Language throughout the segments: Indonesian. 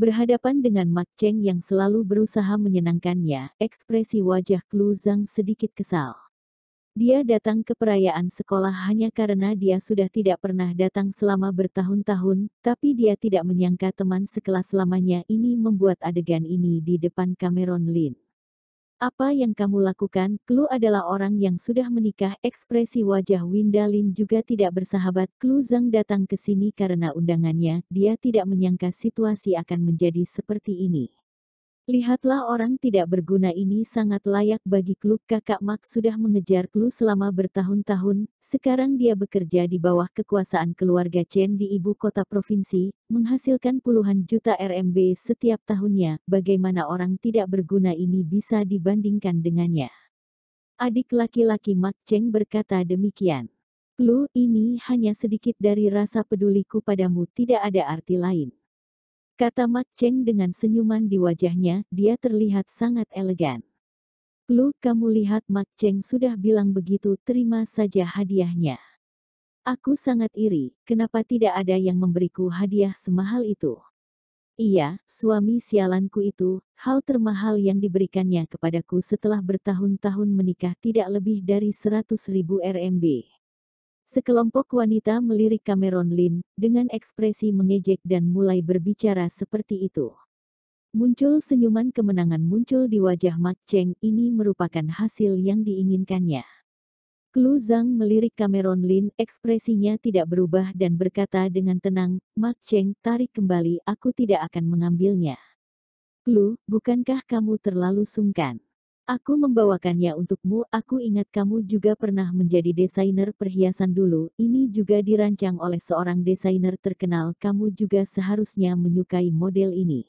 Berhadapan dengan Mak Cheng yang selalu berusaha menyenangkannya, ekspresi wajah Klu Zhang sedikit kesal. Dia datang ke perayaan sekolah hanya karena dia sudah tidak pernah datang selama bertahun-tahun, tapi dia tidak menyangka teman sekelas lamanya ini membuat adegan ini di depan Cameron Lin. Apa yang kamu lakukan? Klu adalah orang yang sudah menikah. Ekspresi wajah Winda Lin juga tidak bersahabat. Klu Zhang datang ke sini karena undangannya. Dia tidak menyangka situasi akan menjadi seperti ini. Lihatlah orang tidak berguna ini sangat layak bagi Klu. Kakak Mak sudah mengejar Klu selama bertahun-tahun. Sekarang dia bekerja di bawah kekuasaan keluarga Chen di ibu kota provinsi, menghasilkan puluhan juta RMB setiap tahunnya. Bagaimana orang tidak berguna ini bisa dibandingkan dengannya? Adik laki-laki Mak Cheng berkata demikian. Klu, ini hanya sedikit dari rasa peduliku padamu, tidak ada arti lain. Kata Mak Cheng dengan senyuman di wajahnya, dia terlihat sangat elegan. Klu, kamu lihat Mak Cheng sudah bilang begitu, terima saja hadiahnya. Aku sangat iri, kenapa tidak ada yang memberiku hadiah semahal itu? Iya, suami sialanku itu, hal termahal yang diberikannya kepadaku setelah bertahun-tahun menikah tidak lebih dari 100.000 RMB. Sekelompok wanita melirik Cameron Lin, dengan ekspresi mengejek dan mulai berbicara seperti itu. Muncul senyuman kemenangan muncul di wajah Mak Cheng, ini merupakan hasil yang diinginkannya. Klu Zhang melirik Cameron Lin, ekspresinya tidak berubah dan berkata dengan tenang, Mak Cheng, tarik kembali, aku tidak akan mengambilnya. Klu, bukankah kamu terlalu sungkan? Aku membawakannya untukmu, aku ingat kamu juga pernah menjadi desainer perhiasan dulu, ini juga dirancang oleh seorang desainer terkenal, kamu juga seharusnya menyukai model ini.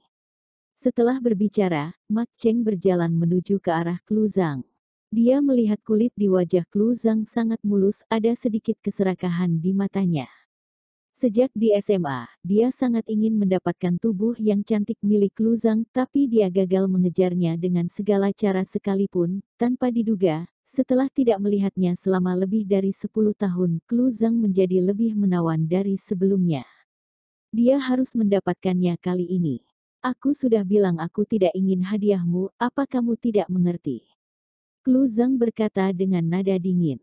Setelah berbicara, Mak Cheng berjalan menuju ke arah Klu Zhang. Dia melihat kulit di wajah Klu Zhang sangat mulus, ada sedikit keserakahan di matanya. Sejak di SMA, dia sangat ingin mendapatkan tubuh yang cantik milik Klu Zhang, tapi dia gagal mengejarnya dengan segala cara sekalipun, tanpa diduga, setelah tidak melihatnya selama lebih dari 10 tahun, Klu Zhang menjadi lebih menawan dari sebelumnya. Dia harus mendapatkannya kali ini. Aku sudah bilang aku tidak ingin hadiahmu, apa kamu tidak mengerti? Klu Zhang berkata dengan nada dingin.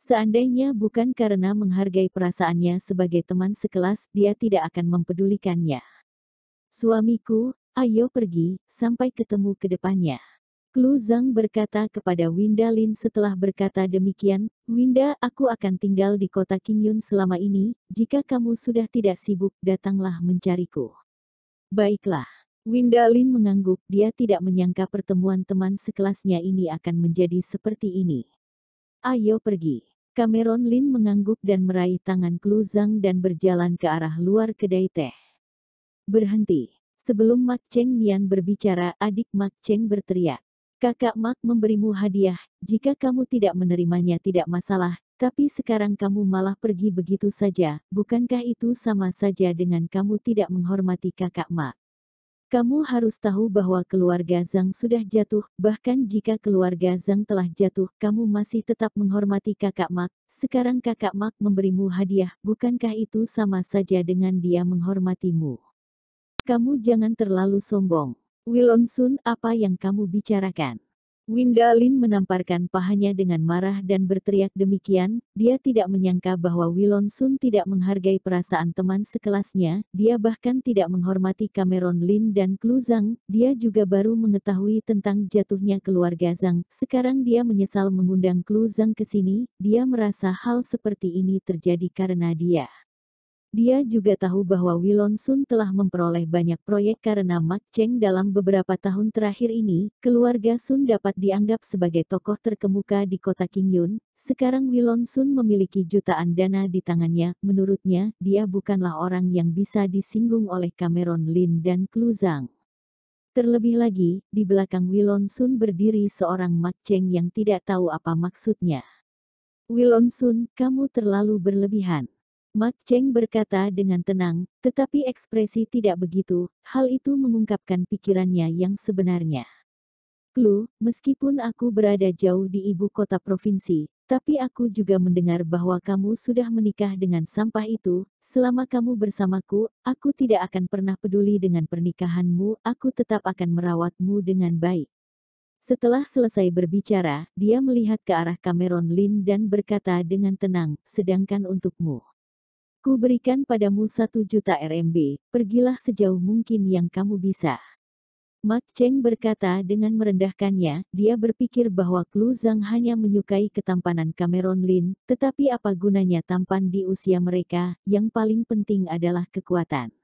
Seandainya bukan karena menghargai perasaannya sebagai teman sekelas, dia tidak akan mempedulikannya. Suamiku, ayo pergi, sampai ketemu ke depannya. Klu Zhang berkata kepada Winda Lin setelah berkata demikian, Winda, aku akan tinggal di kota Qingyun selama ini, jika kamu sudah tidak sibuk, datanglah mencariku. Baiklah. Winda Lin mengangguk, dia tidak menyangka pertemuan teman sekelasnya ini akan menjadi seperti ini. Ayo pergi. Cameron Lin mengangguk dan meraih tangan Klu Zhang dan berjalan ke arah luar kedai teh. Berhenti. Sebelum Mak Cheng Mian berbicara, adik Mak Cheng berteriak. Kakak Mak memberimu hadiah, jika kamu tidak menerimanya tidak masalah, tapi sekarang kamu malah pergi begitu saja, bukankah itu sama saja dengan kamu tidak menghormati kakak Mak? Kamu harus tahu bahwa keluarga Zhang sudah jatuh, bahkan jika keluarga Zhang telah jatuh, kamu masih tetap menghormati kakak Mak. Sekarang kakak Mak memberimu hadiah, bukankah itu sama saja dengan dia menghormatimu? Kamu jangan terlalu sombong. Wilon Sun, apa yang kamu bicarakan? Winda Lin menamparkan pahanya dengan marah dan berteriak demikian, dia tidak menyangka bahwa Wilon Sun tidak menghargai perasaan teman sekelasnya, dia bahkan tidak menghormati Cameron Lin dan Klu Zhang, dia juga baru mengetahui tentang jatuhnya keluarga Zhang, sekarang dia menyesal mengundang Klu Zhang ke sini, dia merasa hal seperti ini terjadi karena dia. Dia juga tahu bahwa Wilon Sun telah memperoleh banyak proyek karena Mak Cheng dalam beberapa tahun terakhir ini, keluarga Sun dapat dianggap sebagai tokoh terkemuka di kota Qingyun. Sekarang Wilon Sun memiliki jutaan dana di tangannya, menurutnya, dia bukanlah orang yang bisa disinggung oleh Cameron Lin dan Klu Zhang. Terlebih lagi, di belakang Wilon Sun berdiri seorang Mak Cheng yang tidak tahu apa maksudnya. Wilon Sun, kamu terlalu berlebihan. Mak Cheng berkata dengan tenang, tetapi ekspresi tidak begitu, hal itu mengungkapkan pikirannya yang sebenarnya. Klu, meskipun aku berada jauh di ibu kota provinsi, Tapi aku juga mendengar bahwa kamu sudah menikah dengan sampah itu. Selama kamu bersamaku, aku tidak akan pernah peduli dengan pernikahanmu, aku tetap akan merawatmu dengan baik. Setelah selesai berbicara, dia melihat ke arah Cameron Lin dan berkata dengan tenang, sedangkan untukmu. Ku berikan padamu 1 juta RMB, pergilah sejauh mungkin yang kamu bisa. Mak Cheng berkata dengan merendahkannya, dia berpikir bahwa Klu Zhang hanya menyukai ketampanan Cameron Lin, tetapi apa gunanya tampan di usia mereka, yang paling penting adalah kekuatan.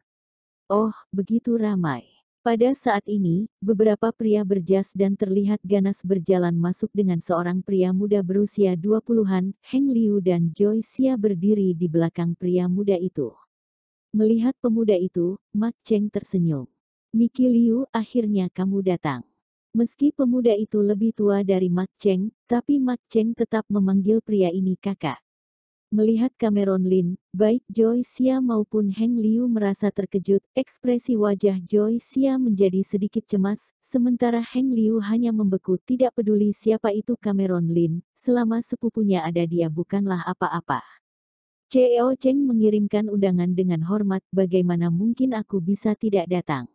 Oh, begitu ramai. Pada saat ini, beberapa pria berjas dan terlihat ganas berjalan masuk dengan seorang pria muda berusia 20-an, Heng Liu dan Joy Xia berdiri di belakang pria muda itu. Melihat pemuda itu, Mak Cheng tersenyum. Miki Liu, akhirnya kamu datang. Meski pemuda itu lebih tua dari Mak Cheng, tapi Mak Cheng tetap memanggil pria ini kakak. Melihat Cameron Lin, baik Joy Xia maupun Heng Liu merasa terkejut, ekspresi wajah Joy Xia menjadi sedikit cemas, sementara Heng Liu hanya membeku tidak peduli siapa itu Cameron Lin, selama sepupunya ada dia bukanlah apa-apa. Cheo Cheng mengirimkan undangan dengan hormat, bagaimana mungkin aku bisa tidak datang.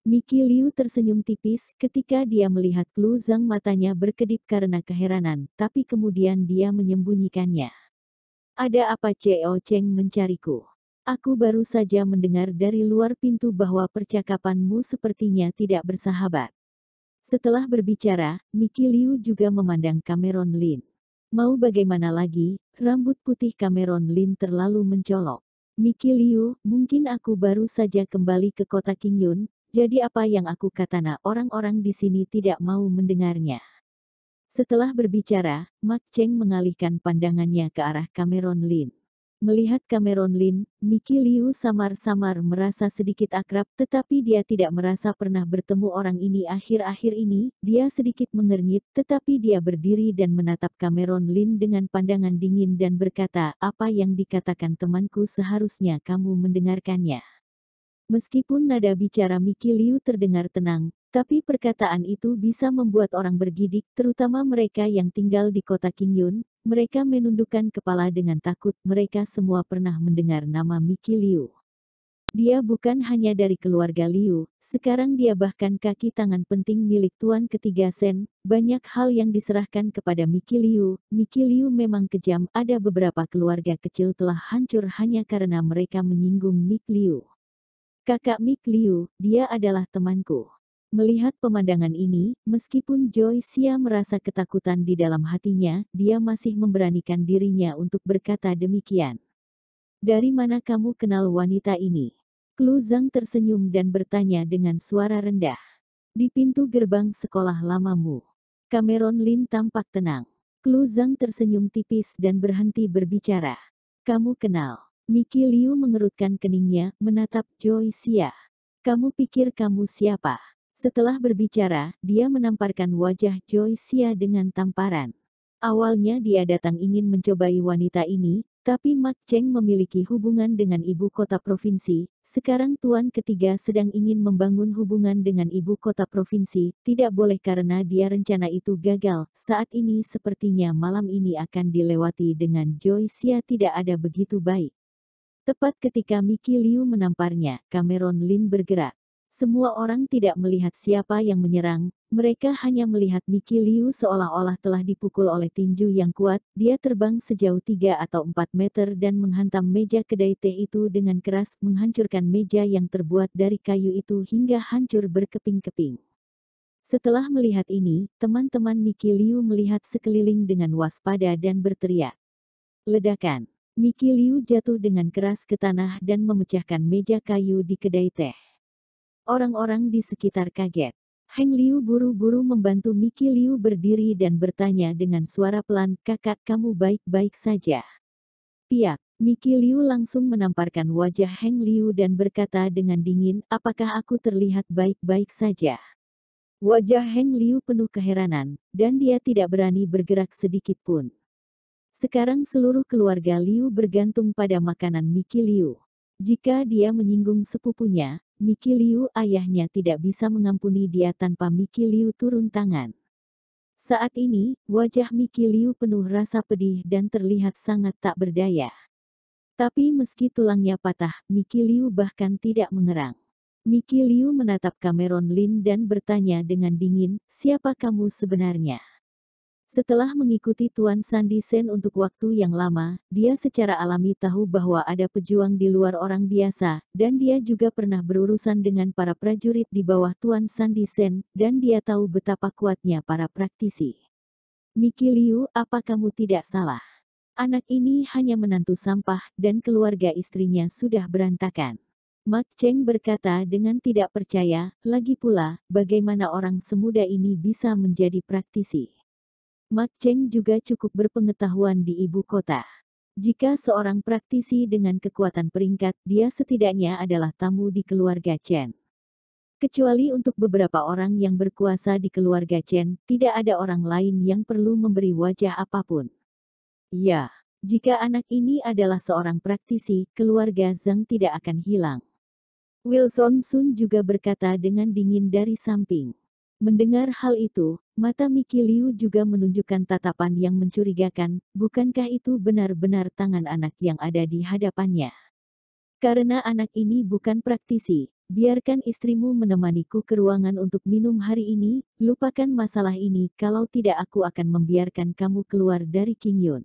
Miki Liu tersenyum tipis ketika dia melihat Klu Zhang matanya berkedip karena keheranan, tapi kemudian dia menyembunyikannya. Ada apa Cheo Cheng mencariku? Aku baru saja mendengar dari luar pintu bahwa percakapanmu sepertinya tidak bersahabat. Setelah berbicara, Miki Liu juga memandang Cameron Lin. Mau bagaimana lagi, rambut putih Cameron Lin terlalu mencolok. Miki Liu, mungkin aku baru saja kembali ke kota Qingyun, jadi apa yang aku katakan orang-orang di sini tidak mau mendengarnya. Setelah berbicara, Mak Cheng mengalihkan pandangannya ke arah Cameron Lin. Melihat Cameron Lin, Miki Liu samar-samar merasa sedikit akrab, tetapi dia tidak merasa pernah bertemu orang ini akhir-akhir ini. Dia sedikit mengernyit, tetapi dia berdiri dan menatap Cameron Lin dengan pandangan dingin dan berkata, apa yang dikatakan temanku seharusnya kamu mendengarkannya. Meskipun nada bicara Miki Liu terdengar tenang, tapi perkataan itu bisa membuat orang bergidik, terutama mereka yang tinggal di kota Qingyun. Mereka menundukkan kepala dengan takut, mereka semua pernah mendengar nama Miki Liu. Dia bukan hanya dari keluarga Liu, sekarang dia bahkan kaki tangan penting milik Tuan Ketiga Sen. Banyak hal yang diserahkan kepada Miki Liu. Miki Liu memang kejam, ada beberapa keluarga kecil telah hancur hanya karena mereka menyinggung Miki Liu. Kakak Mik Liu, dia adalah temanku. Melihat pemandangan ini, meskipun Joy Xia merasa ketakutan di dalam hatinya, dia masih memberanikan dirinya untuk berkata demikian. Dari mana kamu kenal wanita ini? Klu Zhang tersenyum dan bertanya dengan suara rendah. Di pintu gerbang sekolah lamamu. Cameron Lin tampak tenang. Klu Zhang tersenyum tipis dan berhenti berbicara. Kamu kenal? Miki Liu mengerutkan keningnya, menatap Joy Xia. Kamu pikir kamu siapa? Setelah berbicara, dia menamparkan wajah Joy Xia dengan tamparan. Awalnya dia datang ingin mencobai wanita ini, tapi Mak Cheng memiliki hubungan dengan ibu kota provinsi. Sekarang Tuan Ketiga sedang ingin membangun hubungan dengan ibu kota provinsi, tidak boleh karena dia rencana itu gagal. Saat ini sepertinya malam ini akan dilewati dengan Joy Xia tidak ada begitu baik. Tepat ketika Miki Liu menamparnya, Cameron Lin bergerak. Semua orang tidak melihat siapa yang menyerang, mereka hanya melihat Miki Liu seolah-olah telah dipukul oleh tinju yang kuat. Dia terbang sejauh 3 atau 4 meter dan menghantam meja kedai teh itu dengan keras, menghancurkan meja yang terbuat dari kayu itu hingga hancur berkeping-keping. Setelah melihat ini, teman-teman Miki Liu melihat sekeliling dengan waspada dan berteriak. Ledakan. Miki Liu jatuh dengan keras ke tanah dan memecahkan meja kayu di kedai teh. Orang-orang di sekitar kaget. Heng Liu buru-buru membantu Miki Liu berdiri dan bertanya dengan suara pelan, kakak kamu baik-baik saja. Piak, Miki Liu langsung menamparkan wajah Heng Liu dan berkata dengan dingin, apakah aku terlihat baik-baik saja? Wajah Heng Liu penuh keheranan, dan dia tidak berani bergerak sedikit pun. Sekarang seluruh keluarga Liu bergantung pada makanan Miki Liu. Jika dia menyinggung sepupunya, Miki Liu ayahnya tidak bisa mengampuni dia tanpa Miki Liu turun tangan. Saat ini, wajah Mickey Liu penuh rasa pedih dan terlihat sangat tak berdaya. Tapi meski tulangnya patah, Mickey Liu bahkan tidak mengerang. Mickey Liu menatap Cameron Lin dan bertanya dengan dingin, "Siapa kamu sebenarnya?" Setelah mengikuti Tuan Sandi Sen untuk waktu yang lama, dia secara alami tahu bahwa ada pejuang di luar orang biasa, dan dia juga pernah berurusan dengan para prajurit di bawah Tuan Sandi Sen, dan dia tahu betapa kuatnya para praktisi. "Mickey Liu, apa kamu tidak salah? Anak ini hanya menantu sampah, dan keluarga istrinya sudah berantakan." Mak Cheng berkata dengan tidak percaya, "Lagi pula, bagaimana orang semuda ini bisa menjadi praktisi?" Mak Cheng juga cukup berpengetahuan di ibu kota. Jika seorang praktisi dengan kekuatan peringkat, dia setidaknya adalah tamu di keluarga Chen. Kecuali untuk beberapa orang yang berkuasa di keluarga Chen, tidak ada orang lain yang perlu memberi wajah apapun. Ya, jika anak ini adalah seorang praktisi, keluarga Zhang tidak akan hilang. Wilson Sun juga berkata dengan dingin dari samping. Mendengar hal itu, mata Mickey Liu juga menunjukkan tatapan yang mencurigakan, bukankah itu benar-benar tangan anak yang ada di hadapannya? Karena anak ini bukan praktisi, biarkan istrimu menemaniku ke ruangan untuk minum hari ini, lupakan masalah ini, kalau tidak aku akan membiarkan kamu keluar dari Qingyun.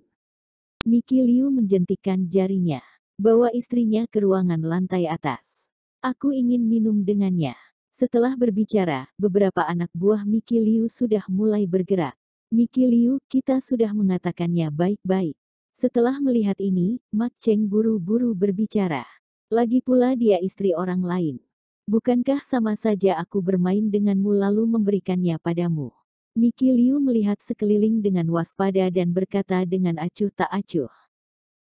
Mickey Liu menjentikkan jarinya, bawa istrinya ke ruangan lantai atas. Aku ingin minum dengannya. Setelah berbicara, beberapa anak buah Mickey Liu sudah mulai bergerak. "Mickey Liu, kita sudah mengatakannya baik-baik." Setelah melihat ini, Mak Cheng buru-buru berbicara. "Lagi pula dia istri orang lain. Bukankah sama saja aku bermain denganmu lalu memberikannya padamu?" Mickey Liu melihat sekeliling dengan waspada dan berkata dengan acuh tak acuh.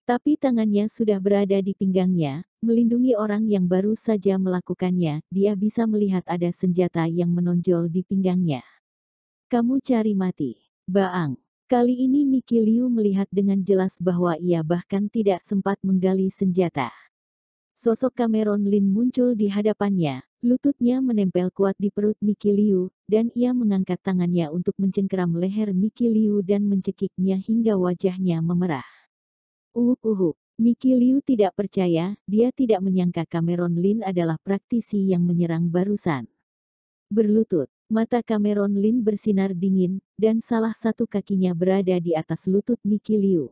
Tapi tangannya sudah berada di pinggangnya, melindungi orang yang baru saja melakukannya, dia bisa melihat ada senjata yang menonjol di pinggangnya. "Kamu cari mati, Baang." Kali ini Mickey Liu melihat dengan jelas bahwa ia bahkan tidak sempat menggali senjata. Sosok Cameron Lin muncul di hadapannya, lututnya menempel kuat di perut Mickey Liu, dan ia mengangkat tangannya untuk mencengkeram leher Mickey Liu dan mencekiknya hingga wajahnya memerah. Mickey Liu tidak percaya, dia tidak menyangka Cameron Lin adalah praktisi yang menyerang barusan. Berlutut, mata Cameron Lin bersinar dingin, dan salah satu kakinya berada di atas lutut Mickey Liu.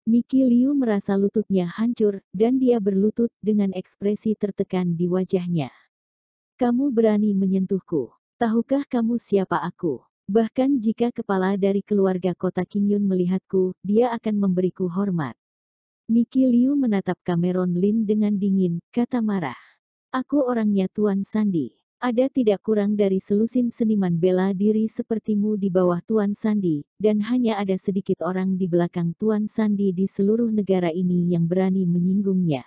Mickey Liu merasa lututnya hancur, dan dia berlutut dengan ekspresi tertekan di wajahnya. "Kamu berani menyentuhku? Tahukah kamu siapa aku? Bahkan jika kepala dari keluarga kota Qingyun melihatku, dia akan memberiku hormat." Mickey Liu menatap Cameron Lin dengan dingin, kata marah. "Aku orangnya Tuan Sandi. Ada tidak kurang dari selusin seniman bela diri sepertimu di bawah Tuan Sandi, dan hanya ada sedikit orang di belakang Tuan Sandi di seluruh negara ini yang berani menyinggungnya.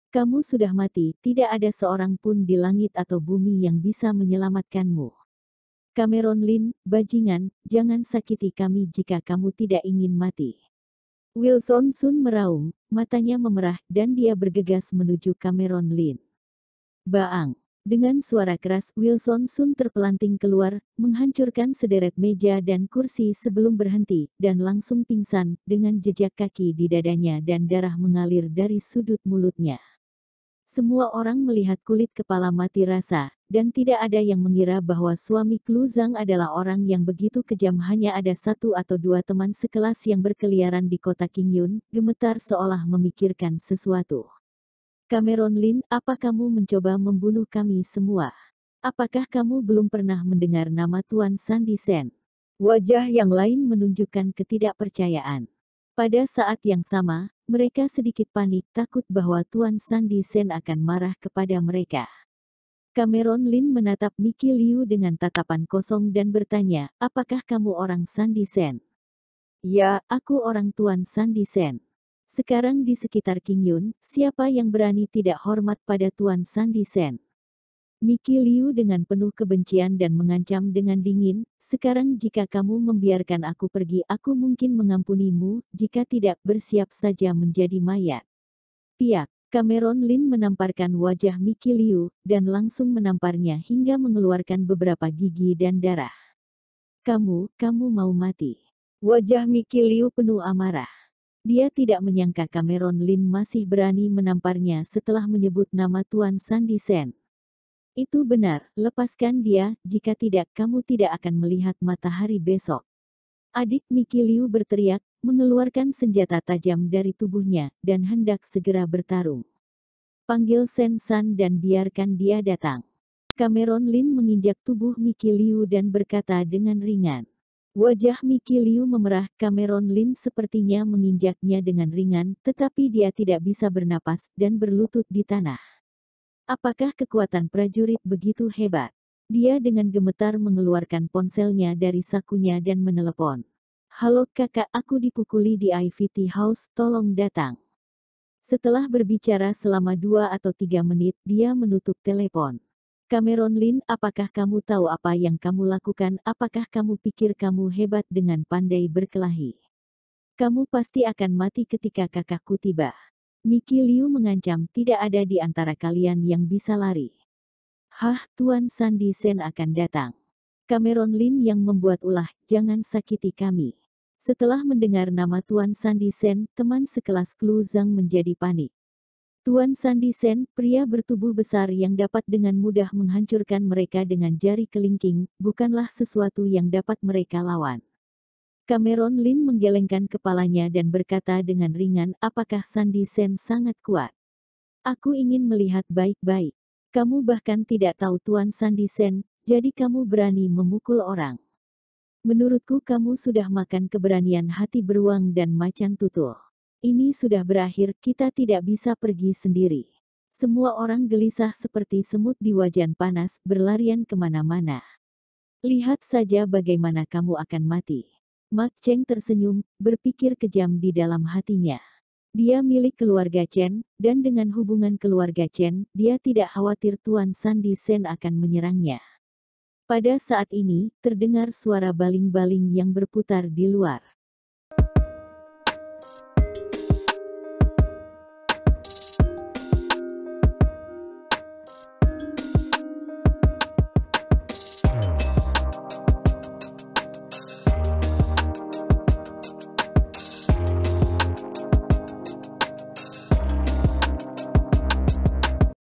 Kamu sudah mati, tidak ada seorang pun di langit atau bumi yang bisa menyelamatkanmu. Cameron Lin, bajingan, jangan sakiti kami jika kamu tidak ingin mati." Wilson Sun meraung, matanya memerah, dan dia bergegas menuju Cameron Lin. "Baang." Dengan suara keras, Wilson Sun terpelanting keluar, menghancurkan sederet meja dan kursi sebelum berhenti, dan langsung pingsan, dengan jejak kaki di dadanya dan darah mengalir dari sudut mulutnya. Semua orang melihat kulit kepala mati rasa, dan tidak ada yang mengira bahwa suami Klu Zhang adalah orang yang begitu kejam. Hanya ada satu atau dua teman sekelas yang berkeliaran di kota Qingyun, gemetar seolah memikirkan sesuatu. "Cameron Lin, apa kamu mencoba membunuh kami semua? Apakah kamu belum pernah mendengar nama Tuan Sandi Sen?" Wajah yang lain menunjukkan ketidakpercayaan. Pada saat yang sama, mereka sedikit panik takut bahwa Tuan Sandi Sen akan marah kepada mereka. Cameron Lin menatap Mickey Liu dengan tatapan kosong dan bertanya, "Apakah kamu orang Sandi Sen?" "Ya, aku orang Tuan Sandi Sen. Sekarang di sekitar Qingyun, siapa yang berani tidak hormat pada Tuan Sandi Sen?" Mickey Liu dengan penuh kebencian dan mengancam dengan dingin, "Sekarang jika kamu membiarkan aku pergi, aku mungkin mengampunimu, jika tidak, bersiap saja menjadi mayat." Piak, Cameron Lin menamparkan wajah Mickey Liu, dan langsung menamparnya hingga mengeluarkan beberapa gigi dan darah. Kamu mau mati. Wajah Mickey Liu penuh amarah. Dia tidak menyangka Cameron Lin masih berani menamparnya setelah menyebut nama Tuan Sandy Sen. Itu benar, lepaskan dia, jika tidak kamu tidak akan melihat matahari besok. Adik Mickey Liu berteriak, mengeluarkan senjata tajam dari tubuhnya, dan hendak segera bertarung. Panggil Sen San dan biarkan dia datang. Cameron Lin menginjak tubuh Mickey Liu dan berkata dengan ringan. Wajah Mickey Liu memerah, Cameron Lin sepertinya menginjaknya dengan ringan, tetapi dia tidak bisa bernapas dan berlutut di tanah. Apakah kekuatan prajurit begitu hebat? Dia dengan gemetar mengeluarkan ponselnya dari sakunya dan menelepon. Halo kakak, aku dipukuli di IVT House, tolong datang. Setelah berbicara selama 2 atau 3 menit, dia menutup telepon. Cameron Lin, apakah kamu tahu apa yang kamu lakukan? Apakah kamu pikir kamu hebat dengan pandai berkelahi? Kamu pasti akan mati ketika kakakku tiba. Mickey Liu mengancam, tidak ada di antara kalian yang bisa lari. Hah, Tuan Sandy Sen akan datang. Cameron Lin yang membuat ulah, jangan sakiti kami. Setelah mendengar nama Tuan Sandy Sen, teman sekelas Klu Zhang menjadi panik. Tuan Sandy Sen, pria bertubuh besar yang dapat dengan mudah menghancurkan mereka dengan jari kelingking, bukanlah sesuatu yang dapat mereka lawan. Cameron Lin menggelengkan kepalanya dan berkata dengan ringan, apakah Sandy Sen sangat kuat? Aku ingin melihat baik-baik. Kamu bahkan tidak tahu Tuan Sandy Sen, jadi kamu berani memukul orang. Menurutku kamu sudah makan keberanian hati beruang dan macan tutul. Ini sudah berakhir, kita tidak bisa pergi sendiri. Semua orang gelisah seperti semut di wajan panas, berlarian kemana-mana. Lihat saja bagaimana kamu akan mati. Mak Cheng tersenyum, berpikir kejam di dalam hatinya. Dia milik keluarga Chen, dan dengan hubungan keluarga Chen, dia tidak khawatir Tuan Sandy Sen akan menyerangnya. Pada saat ini, terdengar suara baling-baling yang berputar di luar.